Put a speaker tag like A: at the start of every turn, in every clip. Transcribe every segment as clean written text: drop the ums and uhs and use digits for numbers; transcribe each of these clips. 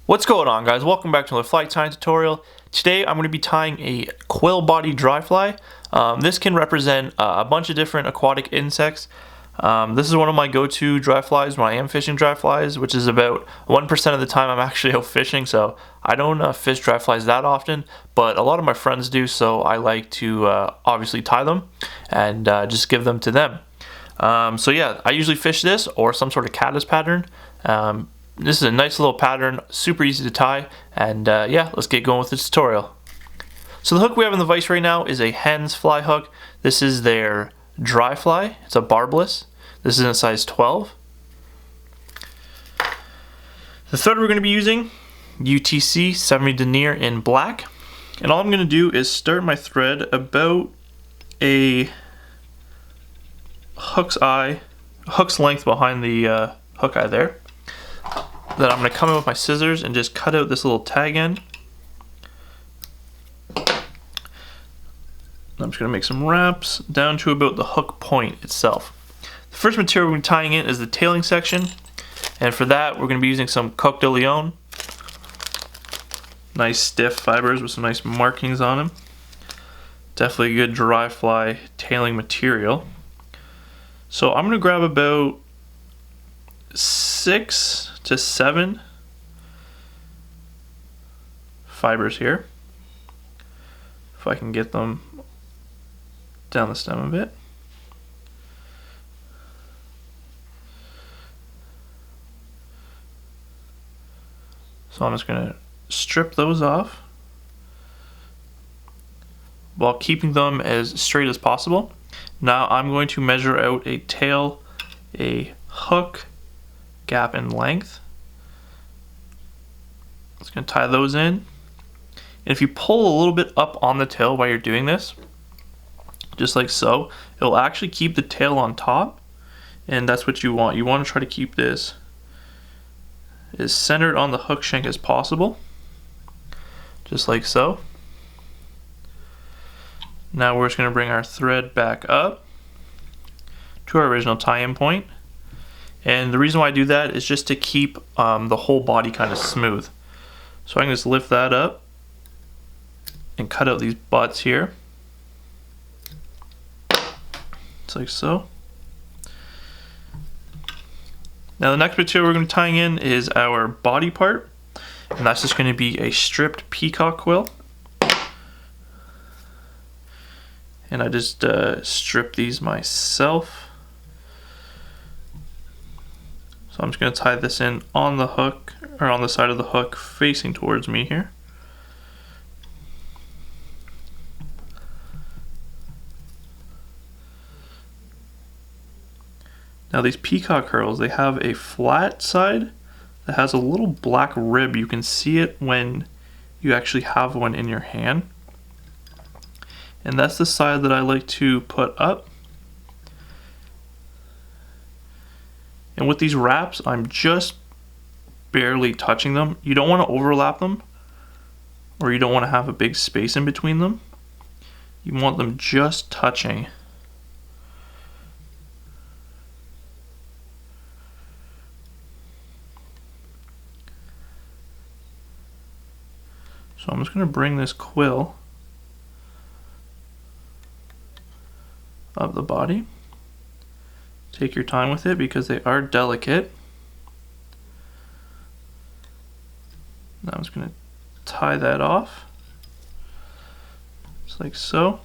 A: What's going on, guys? Welcome back to another flight tying tutorial. Today I'm going to be tying a quill body dry fly. This can represent a bunch of different aquatic insects. This is one of my go-to dry flies when I am fishing dry flies, which is about 1% of the time I'm actually out fishing, so I don't fish dry flies that often, but a lot of my friends do, so I like to obviously tie them and just give them to them. So yeah, I usually fish this or some sort of caddis pattern. This is a nice little pattern, super easy to tie, and yeah, let's get going with the tutorial. So the hook we have in the vise right now is a hen's fly hook. This is their dry fly. It's a barbless. This is in a size 12. The thread we're going to be using, UTC 70 denier in black. And all I'm going to do is start my thread about a hook's length behind the hook eye there. Then I'm going to come in with my scissors and just cut out this little tag end. I'm just going to make some wraps down to about the hook point itself. The first material we're going to be tying in is the tailing section, and for that we're going to be using some coque de lion. Nice stiff fibers with some nice markings on them. Definitely a good dry fly tailing material. So I'm going to grab about 6 to 7 fibers here, if I can get them down the stem a bit. So I'm just going to strip those off while keeping them as straight as possible. Now I'm going to measure out a tail, a hook gap in length. Just going to tie those in. And if you pull a little bit up on the tail while you're doing this, just like so, it'll actually keep the tail on top, and that's what you want. You want to try to keep this as centered on the hook shank as possible, just like so. Now we're just going to bring our thread back up to our original tie-in point. And the reason why I do that is just to keep the whole body kind of smooth. So I can just lift that up and cut out these butts here. Just like so. Now the next material we're going to be tying in is our body part. And that's just going to be a stripped peacock quill. And I just stripped these myself. So I'm just going to tie this in on the hook, or on the side of the hook facing towards me here. Now these peacock curls, they have a flat side that has a little black rib. You can see it when you actually have one in your hand. And that's the side that I like to put up. And with these wraps, I'm just barely touching them. You don't want to overlap them, or you don't want to have a big space in between them. You want them just touching. So I'm just going to bring this quill up the body. Take your time with it because they are delicate. Now I'm just going to tie that off, just like so.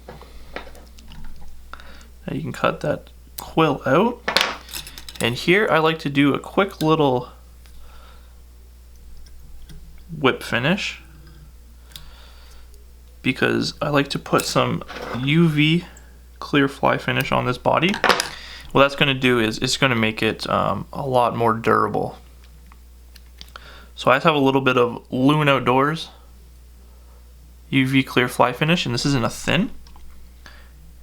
A: Now you can cut that quill out. And here I like to do a quick little whip finish, because I like to put some UV clear fly finish on this body. What that's going to do is it's going to make it a lot more durable. So I have a little bit of Loon Outdoors UV clear fly finish, and this is in a thin.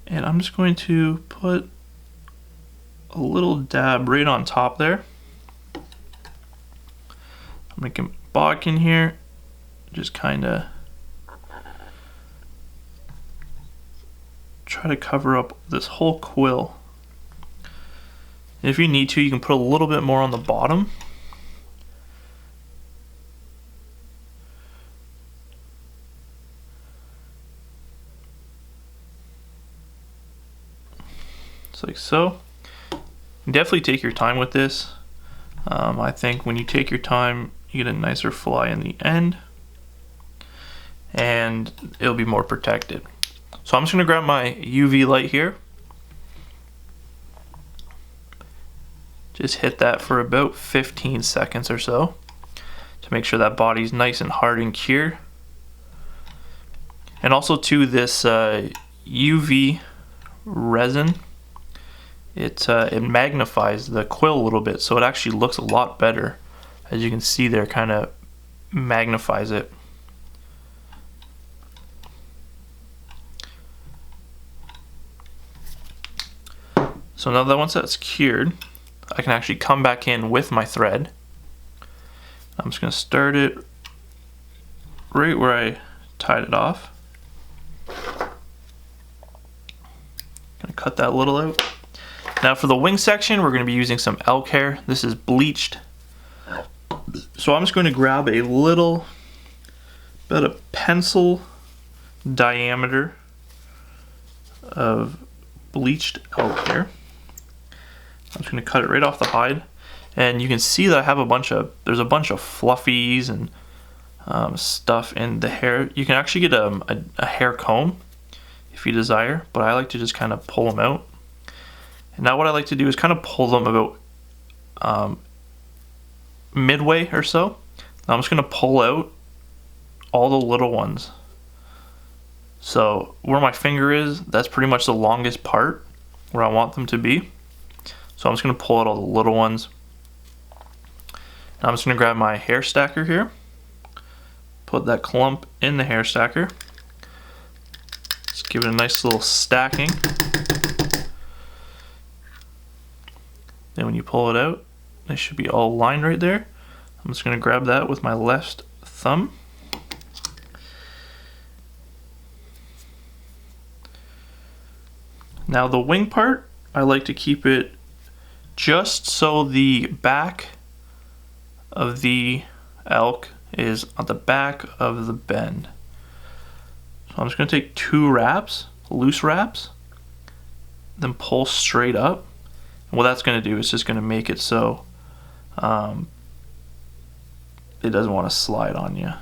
A: And I'm just going to put a little dab right on top there. I'm making a bodkin here, just kind of try to cover up this whole quill. And if you need to, you can put a little bit more on the bottom. Just like so. Definitely take your time with this. I think when you take your time, you get a nicer fly in the end, and it'll be more protected. So I'm just gonna grab my UV light here. Just hit that for about 15 seconds or so to make sure that body's nice and hard and cured. And also too, this UV resin, it magnifies the quill a little bit, so it actually looks a lot better. As you can see there, kind of magnifies it. So now that once that's cured, I can actually come back in with my thread. I'm just going to start it right where I tied it off. Gonna cut that little out. Now for the wing section, we're going to be using some elk hair. This is bleached. So I'm just going to grab a little, about a pencil diameter of bleached elk hair. I'm just going to cut it right off the hide, and you can see that I have there's a bunch of fluffies and stuff in the hair. You can actually get a hair comb if you desire, but I like to just kind of pull them out. And now what I like to do is kind of pull them about midway or so. Now I'm just going to pull out all the little ones. So where my finger is, that's pretty much the longest part where I want them to be. So I'm just going to pull out all the little ones. Now I'm just going to grab my hair stacker here. Put that clump in the hair stacker. Just give it a nice little stacking. Then when you pull it out, they should be all lined right there. I'm just going to grab that with my left thumb. Now the wing part, I like to keep it just so the back of the elk is on the back of the bend. So I'm just going to take 2 wraps, loose wraps, then pull straight up. And what that's going to do is just going to make it so it doesn't want to slide on you.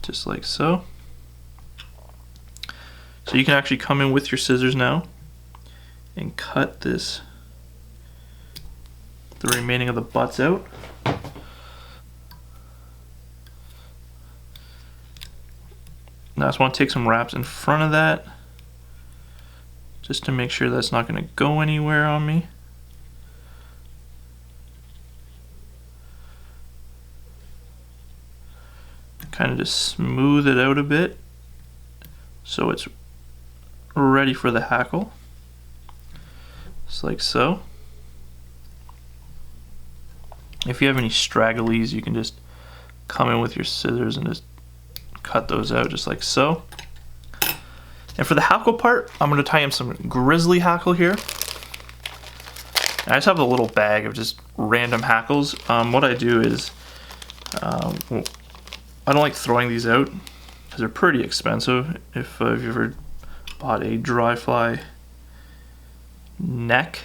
A: Just like so. So you can actually come in with your scissors now and cut the remaining of the butts out. Now I just want to take some wraps in front of that, just to make sure that's not going to go anywhere on me. Kind of just smooth it out a bit so it's ready for the hackle. Just like so. If you have any stragglies, you can just come in with your scissors and just cut those out just like so. And for the hackle part, I'm going to tie in some grizzly hackle here. I just have a little bag of just random hackles. What I do is, I don't like throwing these out because they're pretty expensive. If you've ever bought a dry fly neck,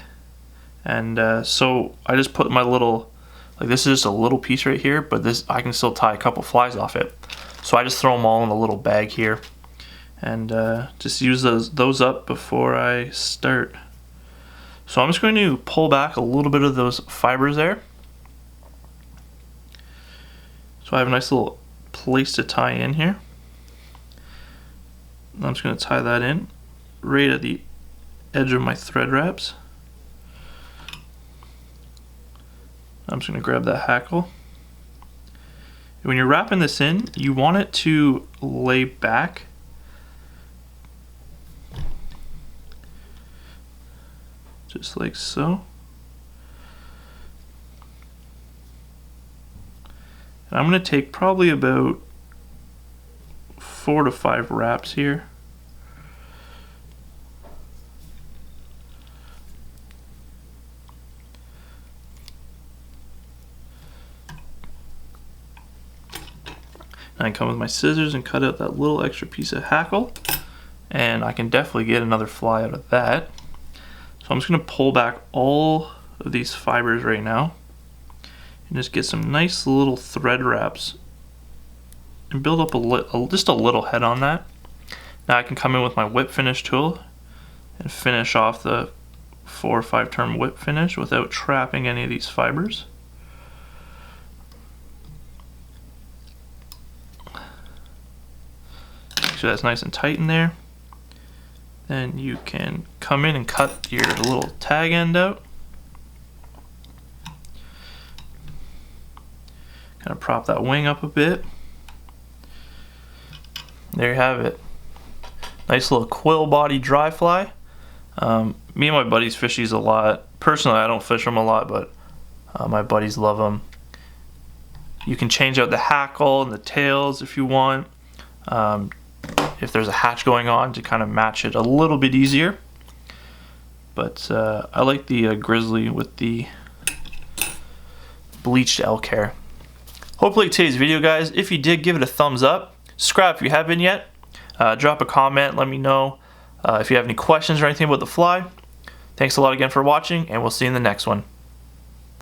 A: and so I just put my little, like this is just a little piece right here, but this I can still tie a couple flies off it. So I just throw them all in a little bag here, and just use those up before I start. So I'm just going to pull back a little bit of those fibers there. So I have a nice little place to tie in here. I'm just going to tie that in right at the edge of my thread wraps. I'm just going to grab that hackle. When you're wrapping this in, you want it to lay back. Just like so. And I'm going to take probably about 4 to 5 wraps here. I come with my scissors and cut out that little extra piece of hackle, and I can definitely get another fly out of that. So I'm just going to pull back all of these fibers right now and just get some nice little thread wraps and build up just a little head on that. Now I can come in with my whip finish tool and finish off the 4 or 5 turn whip finish without trapping any of these fibers. Make sure that's nice and tight in there. Then you can come in and cut your little tag end out. Kind of prop that wing up a bit. There you have it. Nice little quill body dry fly. Me and my buddies fish these a lot. Personally, I don't fish them a lot, but my buddies love them. You can change out the hackle and the tails if you want. If there's a hatch going on to kind of match it a little bit easier. But I like the grizzly with the bleached elk hair. Hopefully today's video, guys, if you did, give it a thumbs up. Subscribe if you haven't yet. Drop a comment, let me know if you have any questions or anything about the fly. Thanks a lot again for watching, and we'll see you in the next one.